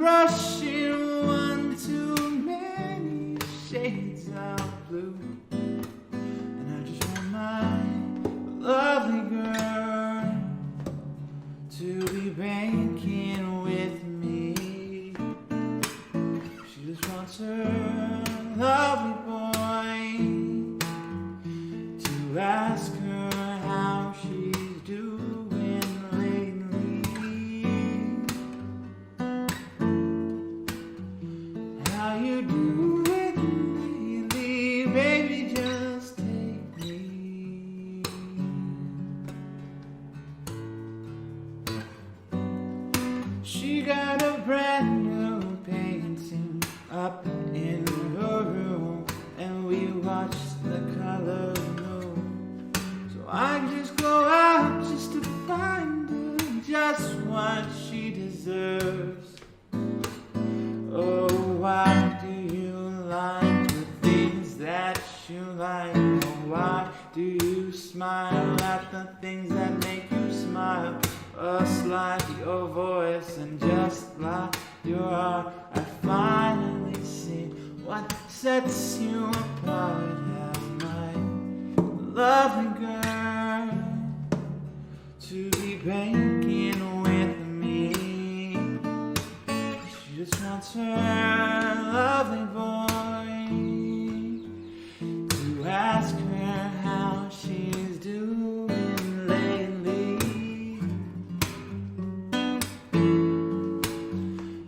brushing one too many shades of blue. And I just want my lovely girl to be banking with me. She just wants her lovely boy to ask her how she's doing lately. How you doing lately, baby, just take me. She got a brand new painting up in her room, and we watched the colors move. So I just go out just to find her just what she deserves. Oh, why do you like the things that you like? Oh, why do you smile at the things that make you smile? Just like your voice and just like your heart, I finally see what sets you apart as my lovely girl to be banking with me. She just wants her lovely boy to ask her how she's doing lately.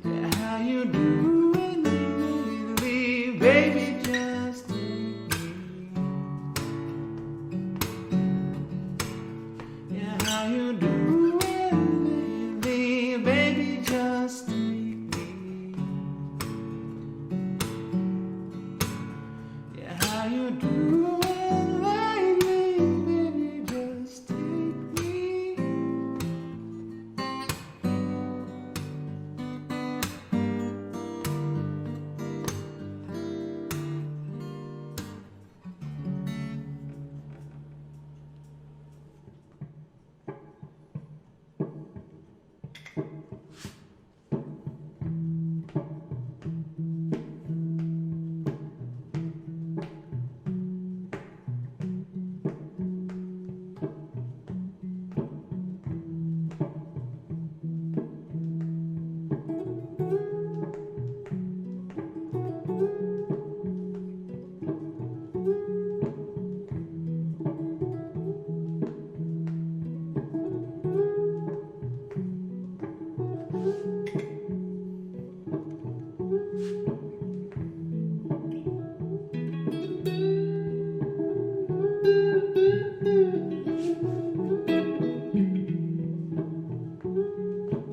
Yeah, how you doing lately, baby, just take me. Yeah, how you doing lately, baby, just take me. Yeah, how you doing lately, baby, just take me.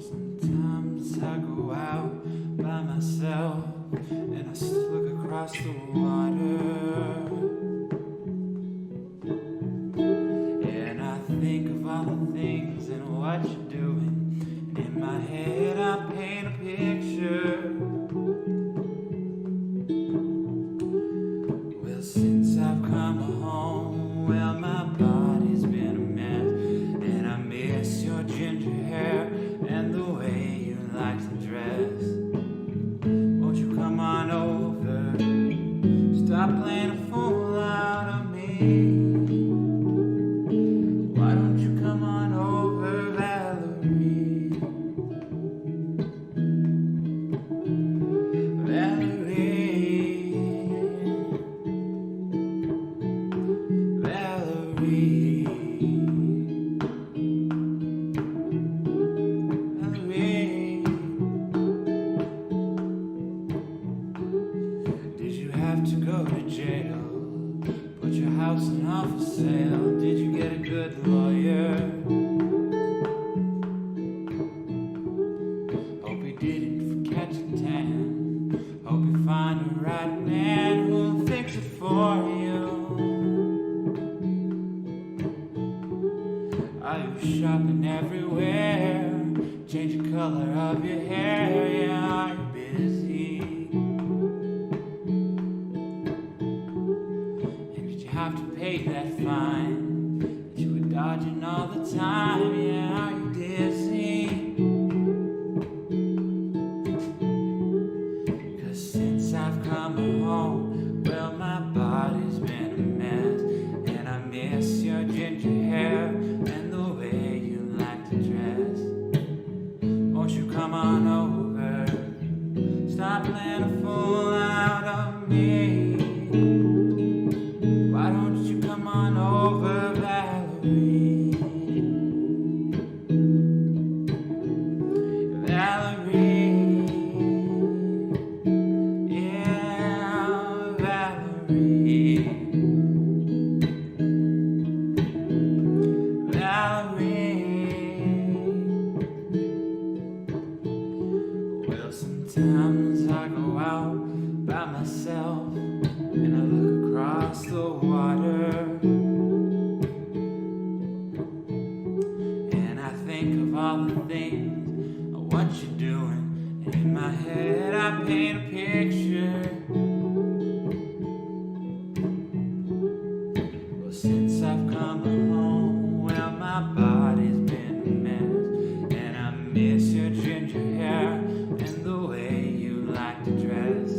Sometimes I go out by myself and I look across the water, and I think of all the things and what you're doing, and in my head I paint a picture. Well, since I've come home, well, my body's been a mess, and I miss your ginger hair and the way you like to dress. Won't you come on over? Stop playing a fool out of me. Why don't you come on over, Valerie? Valerie, Valerie, Valerie. Did you have to go to jail? Put your house on for sale? Did you get a good lawyer? Hope you didn't catch a tan. Hope you find the right man who'll fix it for you. Are you shopping everywhere? Change the color of your hair, yeah, are you busy? And did you have to pay that fine that you were dodging all the time, yeah, are you dizzy? won't you come on over? Stop playing a fool out of me. Why don't you come on over, Valerie? Valerie, yeah, Valerie. Well, sometimes I go out by myself and I look across the water, and I think of all the things of what you're doing, and in my head I paint a picture. Well, since I've come home, well, my body's been a mess, and I miss your ginger hair and the way you like to dress.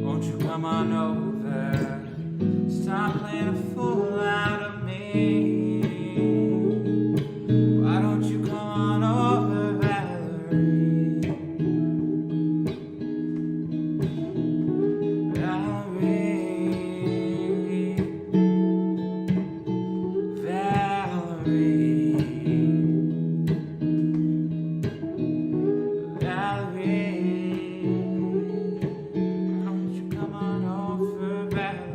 Won't you come on over? Stop playing a fool out of me. Why don't you come on over, Valerie? Valerie, Valerie, Valerie, why don't you come on over, Valerie?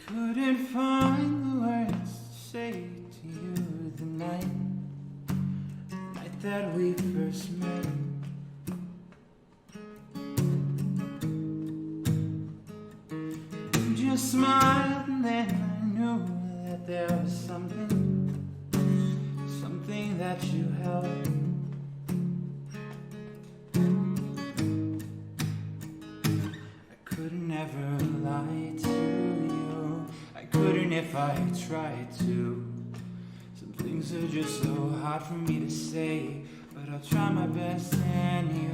Couldn't find the words to say to you the night that we first met. You just smiled and then I knew that there was something that you held. I couldn't ever lie to you. I couldn't if I tried to. Some things are just so hard for me to say, but I'll try my best anyway.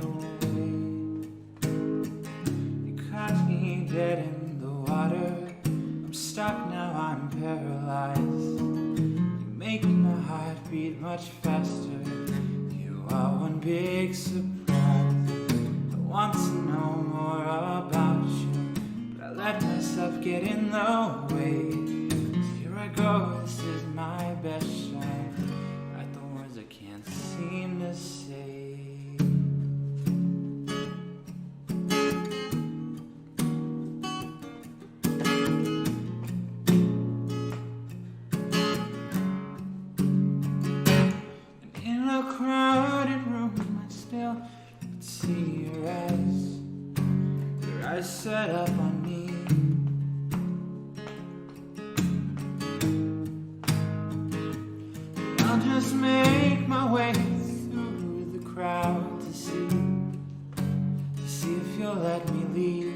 You caught me dead in the water. I'm stuck now, I'm paralyzed. You make my heart beat much faster. You are one big surprise. I want to know more about you, but I let myself get in the way. So here I go, this is my best shot at the words I can't seem to say. And in a crowded room I still could see your eyes set up on me. I'll just make my way through the crowd to see if you'll let me leave.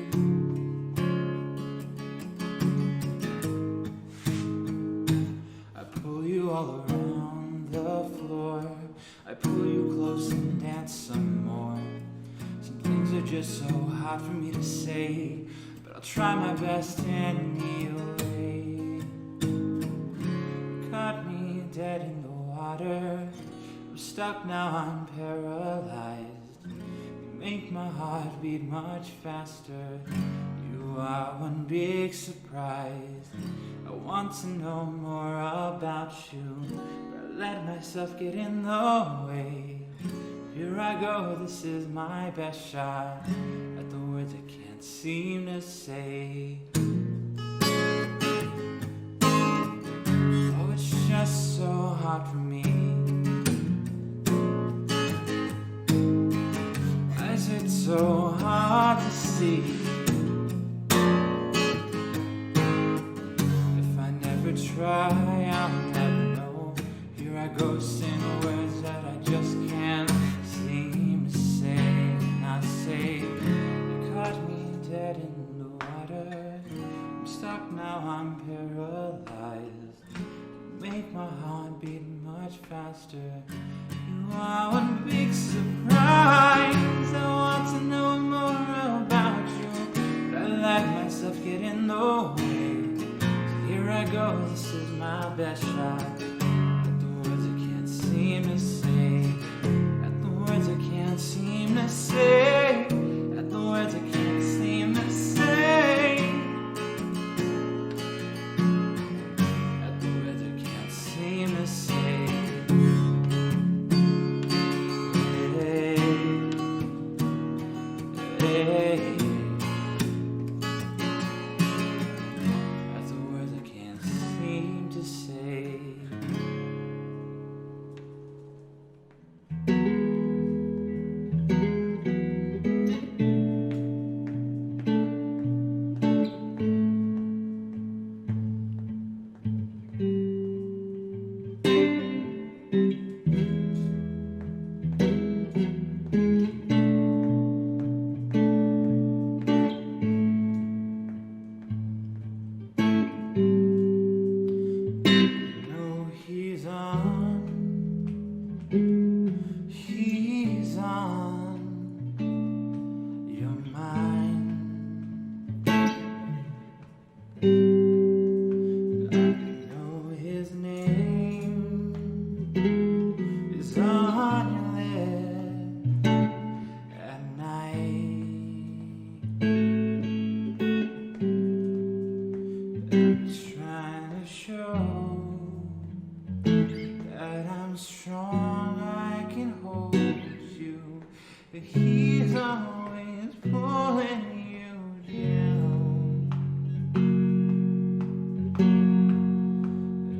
I pull you all around the floor. I pull you close and dance some more. Some things are just so hard for me to say, but I'll try my best anyway. Caught me dead in the water. I'm stuck now, I'm paralyzed. You make my heart beat much faster. You are one big surprise. I want to know more about you, but I let myself get in the way. Here I go, this is my best shot at the words I can't seem to say. Oh, it's just so hard for me. Why is it so hard to see? If I never try, I'll never know. Here I go, saying words that I just can't monster. You are one big surprise. I want to know more about you, but I let myself get in the way. So here I go, this is my best shot at the words I can't seem to say, at the words I can't seem to say, at the words I can't seem to say, at the words I can't seem to say. Hey, that's the words I can't seem to say. He's on your mind. I know his name is on your lips at night. I'm trying to show that I'm strong, I can hold you, but he's always pulling you down.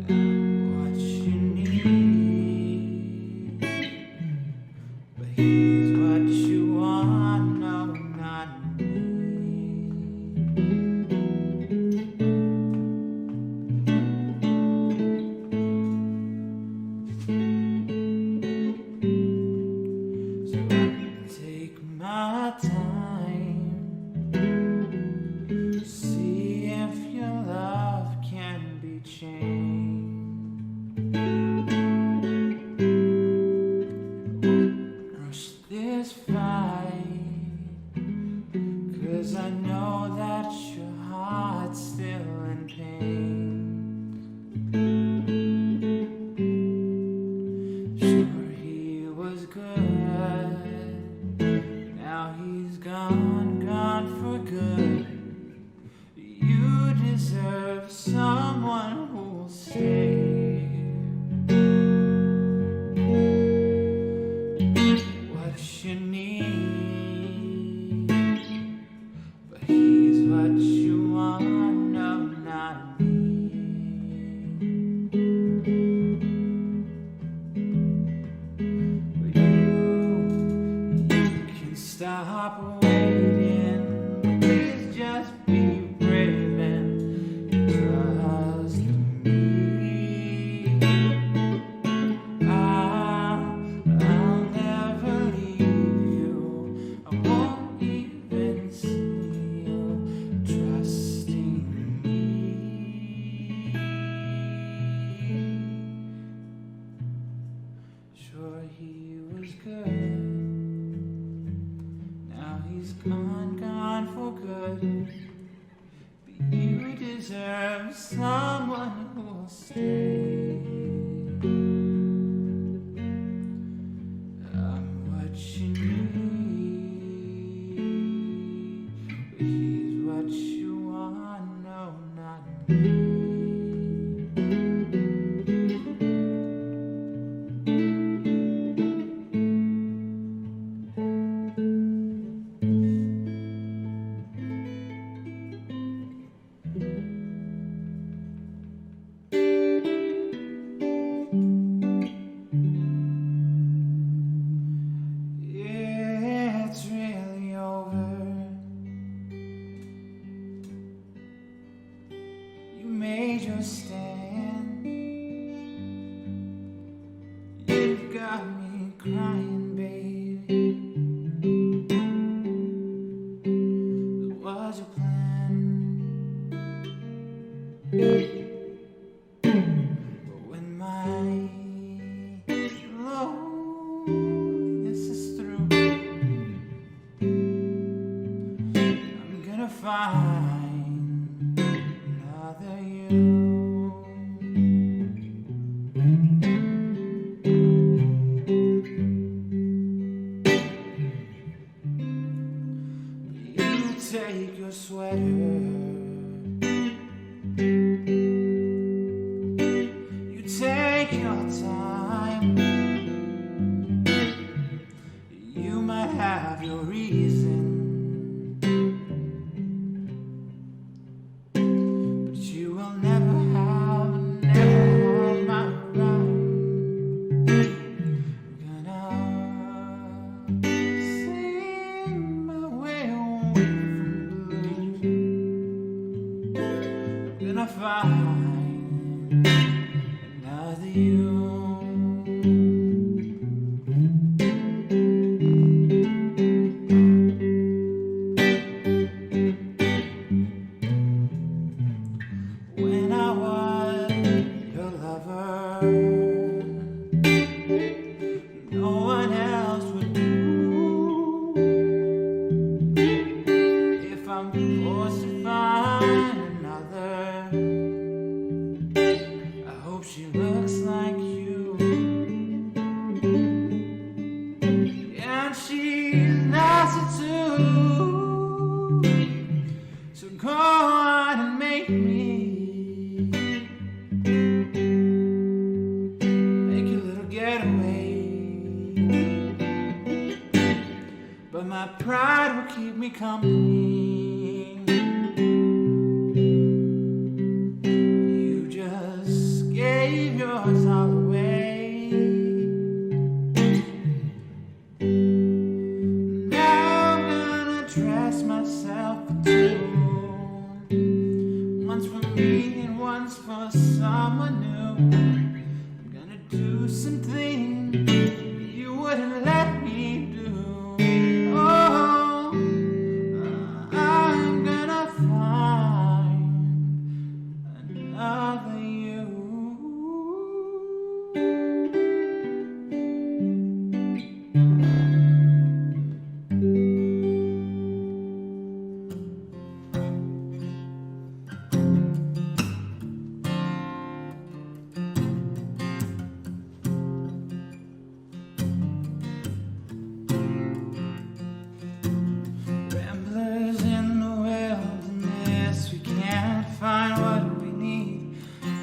I'm what you need, but he's what you want, no, not me. My time, see if your love can be changed. Rush this fight, 'cause I know that your heart's still in pain. Sure, he was good, now he's gone, gone for good. You deserve someone who'll stay. What you need, but he's what you want, no, not me. But you can stop waiting, please just be brave and trust me. I'll never leave you, I won't even see you trusting me. Sure, he was good, now he's gone, gone for good. But you deserve someone who'll stay. I'm what you need, but he's what you want, no, not me. Yeah. take your sweater. You take your time. You might have your reason, but you will never have my right. I'm gonna sing my way away from blues. I'm gonna find another you. When I was your lover, no one else would do. If I'm forced to find another, I hope she looks like you. And she's nicer too. So go on and make me getaway, but my pride will keep me company. You just gave yours all away. Now I'm gonna dress myself for two, once for me and once for someone new. Do something you wouldn't let me do. Oh, I'm gonna find another you. Find what we need.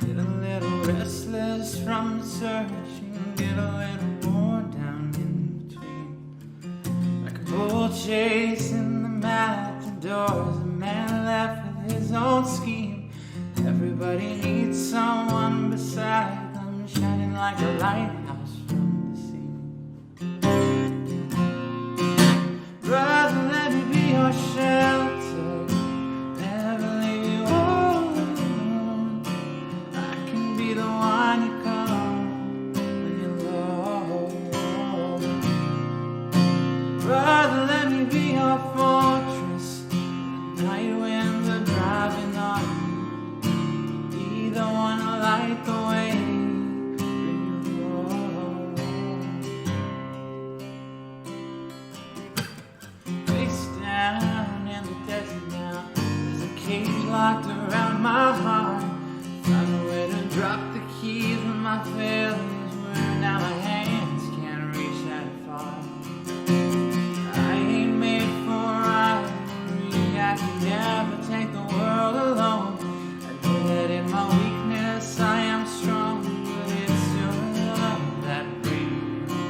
Get a little restless from the searching, get a little more down in between. Like a bull chasing the matadors, a man left with his own scheme. Everybody needs someone beside them, shining like a lighthouse from the sea. Brother, let me be your shelter. Brother, let me be your fortress. At night when the driving on, be the one to light the way when you go. Face down in the desert now, there's a cage locked around my heart. Found a way to drop the keys when my failures were. Now my hands can't reach that far. I can never take the world alone. I know that in my weakness I am strong, but it's your love that brings me.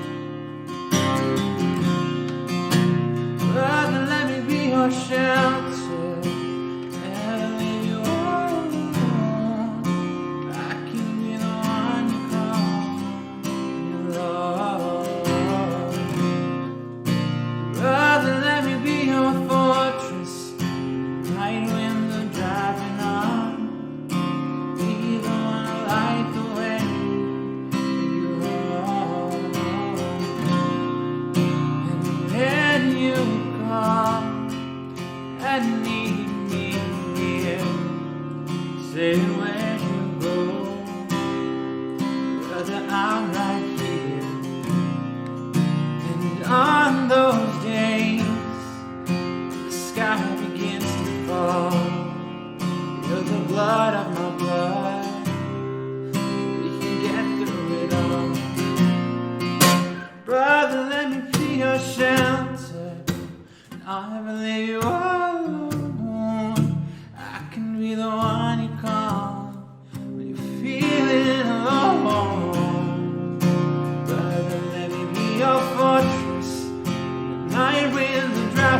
Brother, let me be your shelter. Never leave you all alone. I can be the one you call your love. Brother, let me be your fortress. Night when the driving on, be the one to light the way you are. And when you come and need me here, say where you go, brother, I'm right here. And on those days the sky begins to fall, you're the blood of my blood. We can get through it all. Brother, let me be your shelter. I'll never leave you alone.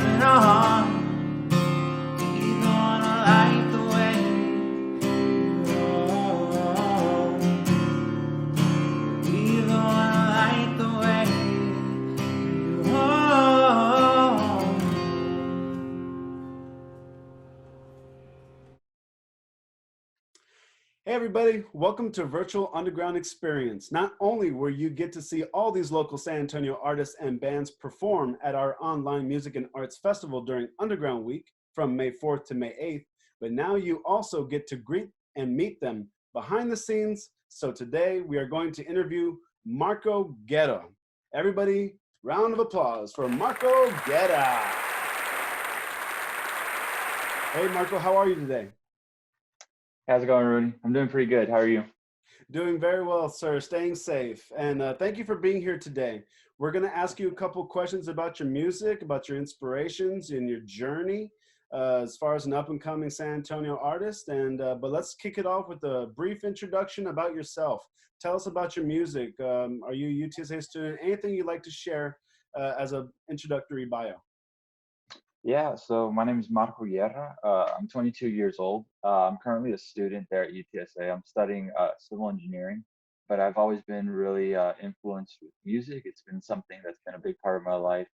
it on. We gonna light the way home. We gonna light the way home. Hey everybody, welcome to Virtual Underground Experience. Not only will you get to see all these local San Antonio artists and bands perform at our online music and arts festival during Underground Week from May 4th to May 8th, but now you also get to greet and meet them behind the scenes. So today we are going to interview Marco Guerra. Everybody, round of applause for Marco Guerra. Hey Marco, how are you today? How's it going, Rudy? I'm doing pretty good. How are you? Doing very well, sir. Staying safe. And thank you for being here today. We're going to ask you a couple questions about your music, about your inspirations and your journey as far as an up-and-coming San Antonio artist. And but let's kick it off with a brief introduction about yourself. Tell us about your music. Are you a UTSA student? Anything you'd like to share as an introductory bio? Yeah, so my name is Marco Guerra. I'm 22 years old. I'm currently a student there at UTSA. I'm studying civil engineering, but I've always been really influenced with music. It's been something that's been a big part of my life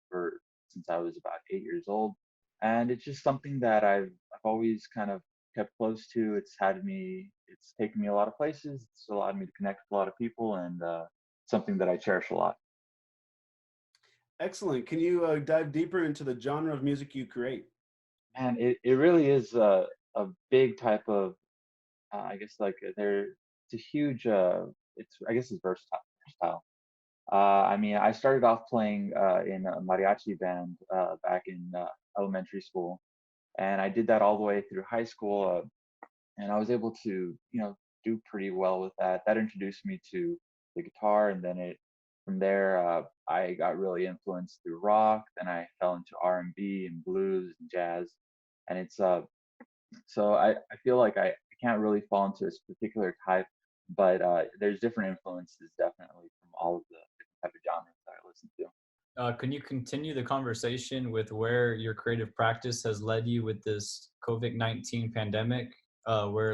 since I was about 8 years old, and it's just something that I've always kind of kept close to. It's taken me a lot of places. It's allowed me to connect with a lot of people, and something that I cherish a lot. Excellent. Can you dive deeper into the genre of music you create? Man, it really is a big type of I guess like it's a huge it's I guess it's versatile. I mean, I started off playing in a mariachi band back in elementary school, and I did that all the way through high school, and I was able to do pretty well with that. That introduced me to the guitar, and then it from there I got really influenced through rock. Then I fell into R&B and blues and jazz, and it's so I feel like I can't really fall into this particular type, but there's different influences definitely from all of the different type of genres that I listen to. Can you continue the conversation with where your creative practice has led you with this COVID-19 pandemic, where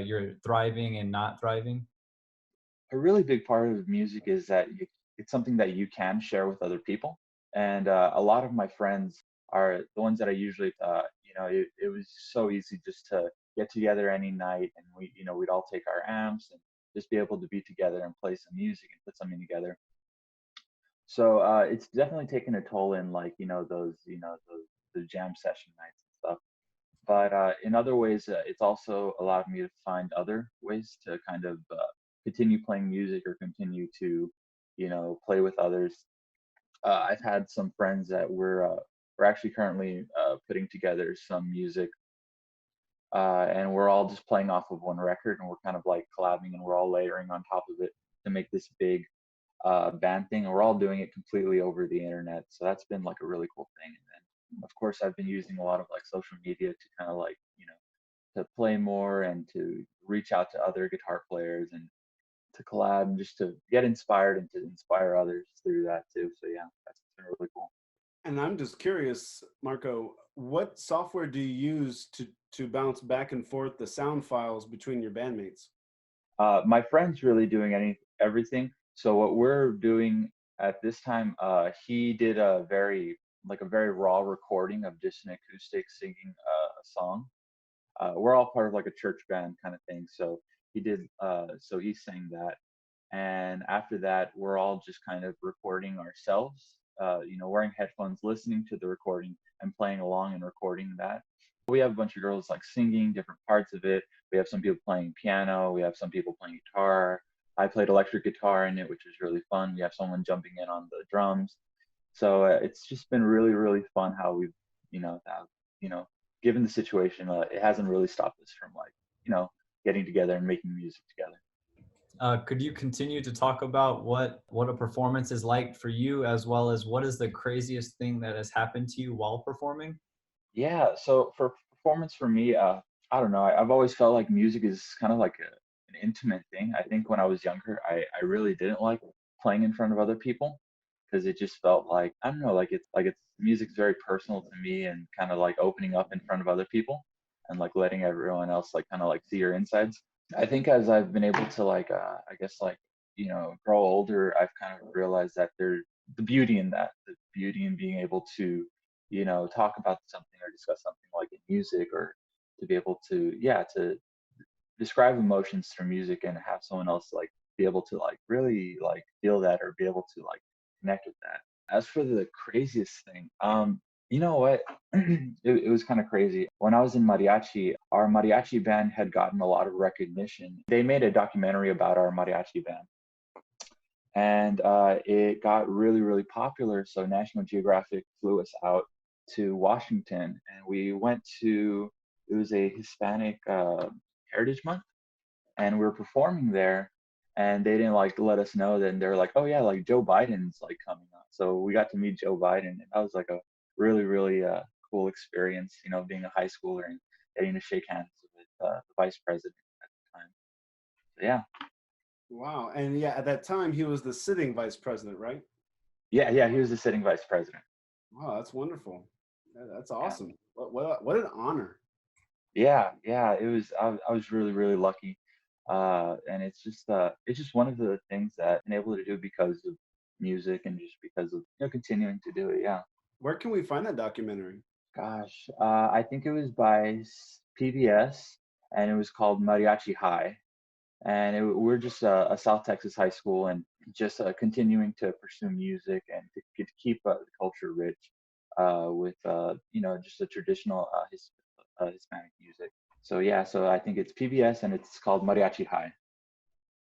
you're thriving and not thriving? A really big part of music is that it's something that you can share with other people, and a lot of my friends are the ones that I usually it was so easy just to get together any night, and we'd all take our amps and just be able to be together and play some music and put something together. So it's definitely taken a toll in like those the jam session nights and stuff. But in other ways, it's also allowed me to find other ways to kind of continue playing music or continue to play with others. I've had some friends that we're actually currently putting together some music, and we're all just playing off of one record, and we're kind of like collabing, and we're all layering on top of it to make this big band thing, and we're all doing it completely over the internet. So that's been like a really cool thing. And then, of course, I've been using a lot of like social media to kind of like to play more and to reach out to other guitar players and to collab and just to get inspired and to inspire others through that too. So yeah, that's been really cool. And I'm just curious, Marco, what software do you use to bounce back and forth the sound files between your bandmates? My friend's really doing everything. So what we're doing at this time, he did a very raw recording of just an acoustic singing a song. We're all part of like a church band kind of thing. So so he sang that. And after that, we're all just kind of recording ourselves, wearing headphones, listening to the recording and playing along and recording that. We have a bunch of girls like singing different parts of it. We have some people playing piano. We have some people playing guitar. I played electric guitar in it, which was really fun. We have someone jumping in on the drums. So it's just been really, really fun how we've, have, given the situation, it hasn't really stopped us from like, getting together and making music together. Could you continue to talk about what a performance is like for you, as well as what is the craziest thing that has happened to you while performing? Yeah. So for performance for me, I don't know. I've always felt like music is kind of like an intimate thing. I think when I was younger, I really didn't like playing in front of other people. because it just felt like, I don't know, like it's music's very personal to me, and kind of like opening up in front of other people and like letting everyone else like kind of like see your insides. I think as I've been able to like I guess like grow older, I've kind of realized that there's the beauty in that, the beauty in being able to talk about something or discuss something like in music, or to be able to to describe emotions through music and have someone else like be able to like really like feel that or be able to like connect with that. As for the craziest thing, you know what? It was kind of crazy. When I was in mariachi, our mariachi band had gotten a lot of recognition. They made a documentary about our mariachi band, and it got really, really popular. So National Geographic flew us out to Washington, and we went to, it was a Hispanic Heritage Month, and we were performing there, and they didn't like let us know. Then they're like, oh yeah, like Joe Biden's like coming up. So we got to meet Joe Biden, and that was like a really, really cool experience, being a high schooler and getting to shake hands with the vice president at the time. So yeah. Wow. And yeah, at that time, he was the sitting vice president, right? Yeah, he was the sitting vice president. Wow, that's wonderful. That's Yeah. awesome. What an honor. Yeah, it was. I was really, really lucky, and it's just one of the things that I'm able to do because of music, and just because of continuing to do it. Yeah. Where can we find that documentary? Gosh, I think it was by PBS, and it was called Mariachi High, and we're just a South Texas high school, and just continuing to pursue music and to keep the culture rich with just a traditional Hispanic music. So yeah, so I think it's PBS, and it's called Mariachi High.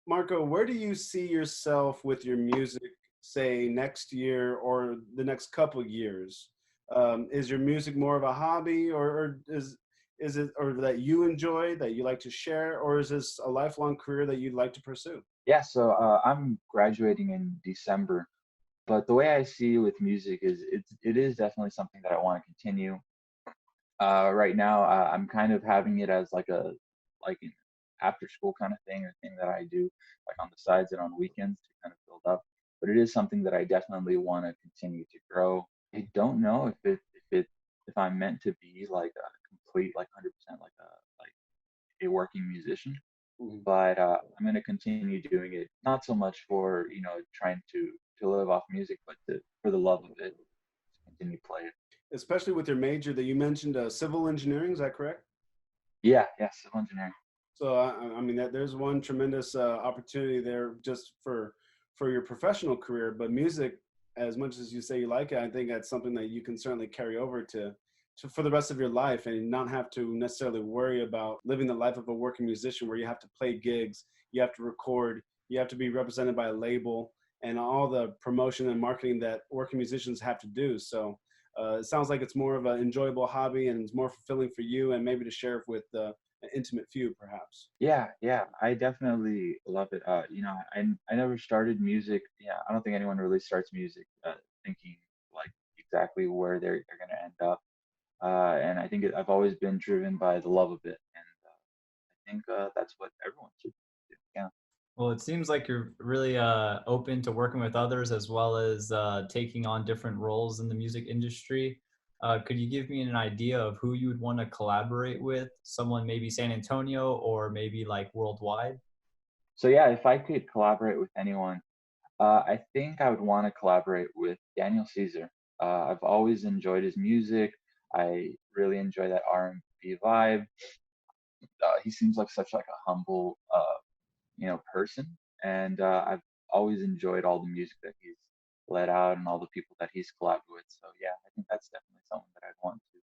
Marco, where do you see yourself with your music, say next year or the next couple years? Is your music more of a hobby, or is it, or that you enjoy, that you like to share, or is this a lifelong career that you'd like to pursue? Yeah, so I'm graduating in December, but the way I see with music is it is definitely something that I want to continue. Right now, I'm kind of having it as like an after school kind of thing, or thing that I do like on the sides and on weekends to kind of build up. But it is something that I definitely want to continue to grow. I don't know if I'm meant to be like a complete like 100% like a working musician, Mhm. but I'm going to continue doing it, not so much for trying to live off music, but for the love of it, to continue to play it. Especially with your major that you mentioned, civil engineering, is that correct? Yeah, civil engineering. So I mean that there's one tremendous opportunity there just for your professional career, but music, as much as you say you like it, I think that's something that you can certainly carry over to for the rest of your life and not have to necessarily worry about living the life of a working musician where you have to play gigs, you have to record, you have to be represented by a label, and all the promotion and marketing that working musicians have to do. So it sounds like it's more of an enjoyable hobby and it's more fulfilling for you and maybe to share with an intimate few, perhaps. Yeah, I definitely love it. I never started music. Yeah, I don't think anyone really starts music thinking like exactly where they're gonna end up. And I think I've always been driven by the love of it, and I think that's what everyone should do. Yeah. Well, it seems like you're really open to working with others as well as taking on different roles in the music industry. Could you give me an idea of who you would want to collaborate with? Someone maybe San Antonio or maybe like worldwide? So yeah, if I could collaborate with anyone, I think I would want to collaborate with Daniel Caesar. I've always enjoyed his music. I really enjoy that R&B vibe. He seems like such like a humble, person, and I've always enjoyed all the music that he's let out and all the people that he's collabed with. So yeah, I think that's definitely someone that I'd want to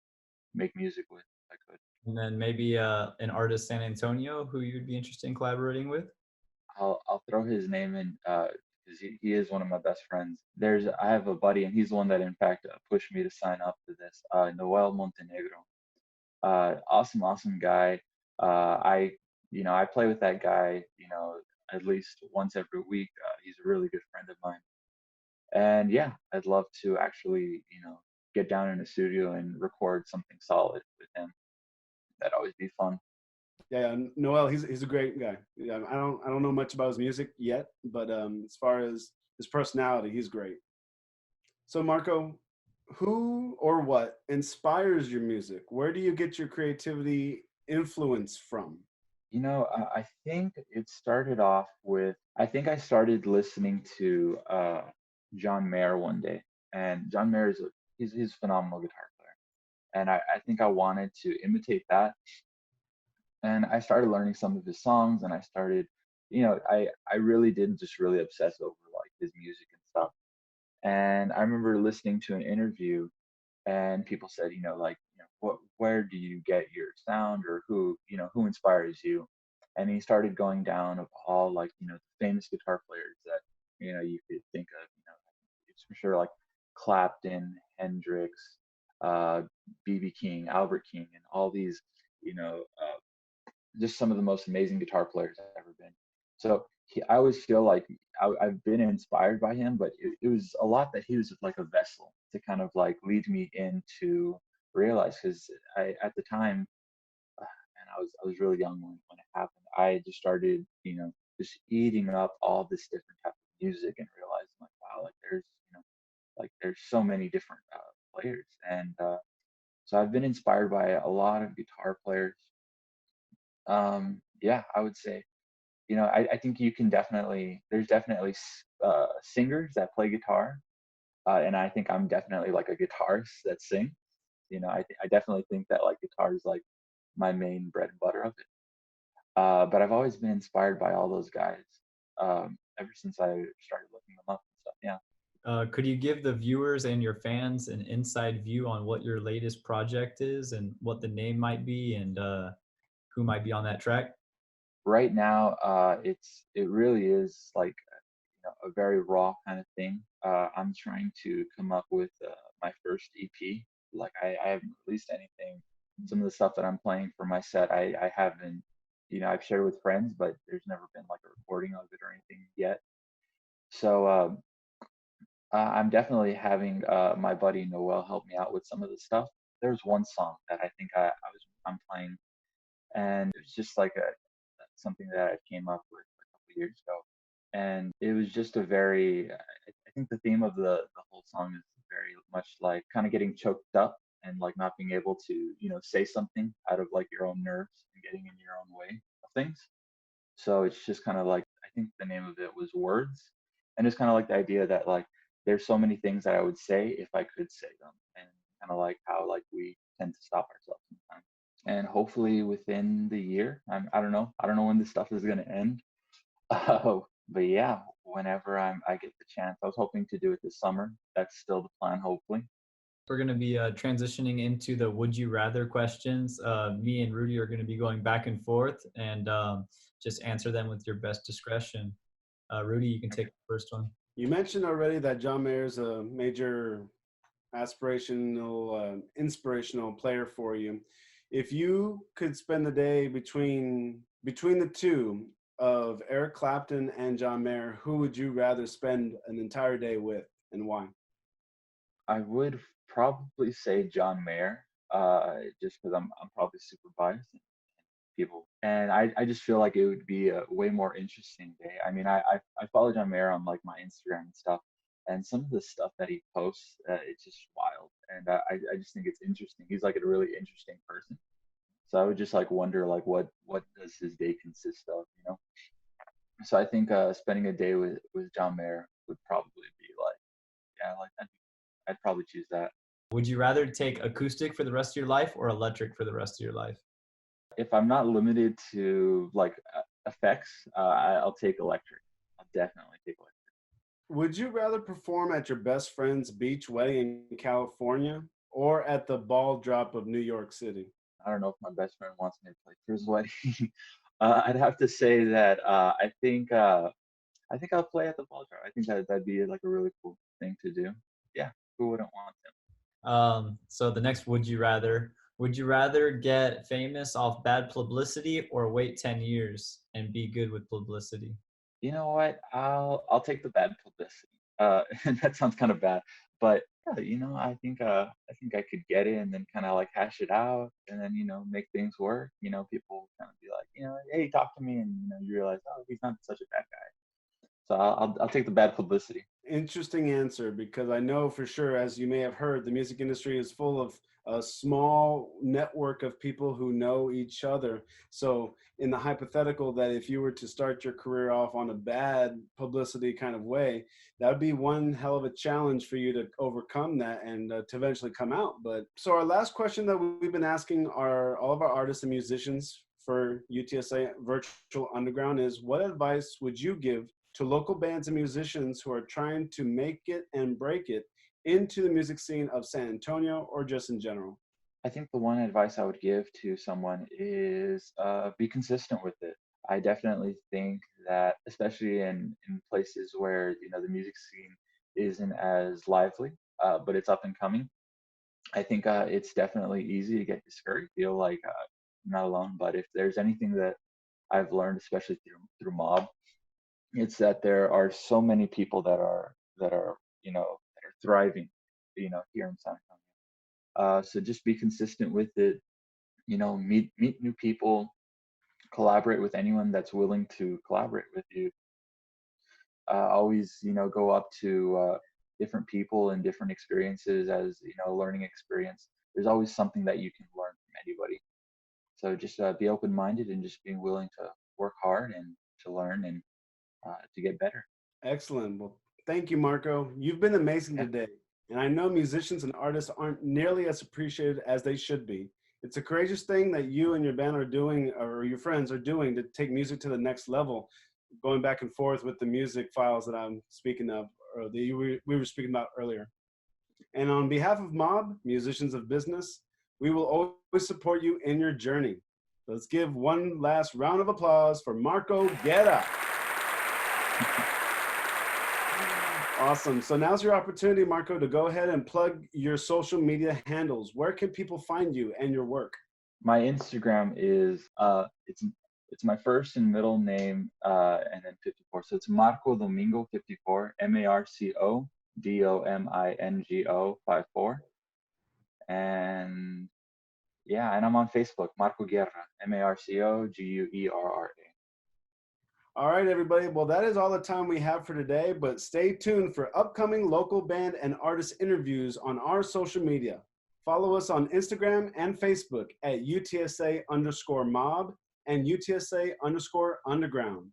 make music with if I could. And then maybe an artist San Antonio who you'd be interested in collaborating with? I'll throw his name in because he is one of my best friends. I have a buddy, and he's the one that in fact pushed me to sign up to this. Noel Montenegro, awesome guy. I play with that guy, at least once every week. He's a really good friend of mine, and yeah, I'd love to actually get down in a studio and record something solid with him. That'd always be fun. Yeah, Noel, he's a great guy. Yeah, I don't know much about his music yet, but as far as his personality, he's great. So, Marco, who or what inspires your music? Where do you get your creativity influence from? I think it started off with, I think I started listening to John Mayer one day, and John Mayer he's a phenomenal guitar player, and I think I wanted to imitate that, and I started learning some of his songs, and I started, I really did just really obsess over like his music and stuff, and I remember listening to an interview and people said, like, where do you get your sound, or who inspires you? And he started going down of all, like, the famous guitar players that, you could think of, it's for sure, like Clapton, Hendrix, uh, BB King, Albert King, and all these, just some of the most amazing guitar players I've ever been. So I always feel like I've been inspired by him, but it was a lot that he was like a vessel to kind of like lead me into realize, because at the time, and I was really young when it happened. I just started, just eating up all this different type of music and realizing like, wow, like there's so many different players, and so I've been inspired by a lot of guitar players. Yeah, I would say, I think you can definitely, there's definitely singers that play guitar, and I think I'm definitely like a guitarist that sings. I definitely think that like guitar is like my main bread and butter of it. But I've always been inspired by all those guys, ever since I started looking them up and stuff. Yeah. Could you give the viewers and your fans an inside view on what your latest project is and what the name might be and who might be on that track? Right now, it really is like, a very raw kind of thing. I'm trying to come up with my first EP. Like I haven't released anything. Some of the stuff that I'm playing for my set, I haven't, I've shared with friends, but there's never been like a recording of it or anything yet. So I'm definitely having my buddy Noel help me out with some of the stuff. There's one song that I think I'm playing, and it was just like a something that I came up with a couple years ago, and it was just a very. I think the theme of the whole song is very much like kind of getting choked up and like not being able to, say something out of like your own nerves and getting in your own way of things. So it's just kind of like, I think the name of it was Words, and it's kind of like the idea that like there's so many things that I would say if I could say them, and kind of like how like we tend to stop ourselves sometimes. And hopefully within the year, I don't know when this stuff is gonna end. But yeah, whenever I get the chance, I was hoping to do it this summer. That's still the plan, hopefully. We're going to be transitioning into the would you rather questions. Me and Rudy are going to be going back and forth and just answer them with your best discretion. Rudy, you can take the first one. You mentioned already that John Mayer is a major aspirational, inspirational player for you. If you could spend the day between the two of Eric Clapton and John Mayer, who would you rather spend an entire day with, and why? I would probably say John Mayer, just because I'm probably super biased people. And I just feel like it would be a way more interesting day. I mean, I follow John Mayer on like my Instagram and stuff, and some of the stuff that he posts, it's just wild. And I just think it's interesting. He's like a really interesting person. So I would just like wonder like what does his day consist of, you know? So I think spending a day with John Mayer would probably be like, yeah, like I'd probably choose that. Would you rather take acoustic for the rest of your life or electric for the rest of your life? If I'm not limited to like effects, I'll take electric. I'll definitely take electric. Would you rather perform at your best friend's beach wedding in California or at the ball drop of New York City? I don't know if my best friend wants me to play for his wedding. I'd have to say that I think I'll play at the ball drop. I think that'd be like a really cool thing to do. Yeah, who wouldn't want to? So the next would you rather get famous off bad publicity or wait 10 years and be good with publicity? You know what? I'll take the bad publicity. And that sounds kind of bad, but yeah, I think I could get it and then kind of like hash it out and then make things work. People kind of be like, hey, talk to me, and you realize, oh, he's not such a bad guy. So I'll take the bad publicity. Interesting answer, because I know for sure, as you may have heard, the music industry is full of a small network of people who know each other. So in the hypothetical that if you were to start your career off on a bad publicity kind of way, that would be one hell of a challenge for you to overcome that and to eventually come out. But so our last question that we've been asking all of our artists and musicians for UTSA Virtual Underground is, what advice would you give to local bands and musicians who are trying to make it and break it into the music scene of San Antonio or just in general? I think the one advice I would give to someone is be consistent with it. I definitely think that, especially in places where the music scene isn't as lively, but it's up and coming. I think it's definitely easy to get discouraged, feel like I'm not alone. But if there's anything that I've learned, especially through Mob, it's that there are so many people that are thriving, here in San Antonio. So just be consistent with it. Meet new people, collaborate with anyone that's willing to collaborate with you. Always, go up to different people and different experiences as a learning experience. There's always something that you can learn from anybody. So just be open-minded and just being willing to work hard and to learn and to get better. Excellent. Well, thank you, Marco. You've been amazing Yeah. today. And I know musicians and artists aren't nearly as appreciated as they should be. It's a courageous thing that you and your band are doing, or your friends are doing, to take music to the next level, going back and forth with the music files that I'm speaking of, or we were speaking about earlier. And on behalf of Mob, Musicians of Business, we will always support you in your journey. Let's give one last round of applause for Marco Guerra. Awesome. So now's your opportunity, Marco, to go ahead and plug your social media handles. Where can people find you and your work? My Instagram is it's my first and middle name and then 54. So it's Marco Domingo 54, MarcoDomingo 54. And yeah, and I'm on Facebook, Marco Guerra, MarcoGuerra. All right, everybody. Well, that is all the time we have for today, but stay tuned for upcoming local band and artist interviews on our social media. Follow us on Instagram and Facebook at UTSA_mob and UTSA_underground.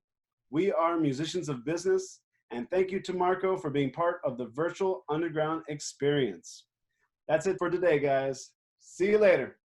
We are Musicians of Business, and thank you to Marco for being part of the virtual underground experience. That's it for today, guys. See you later.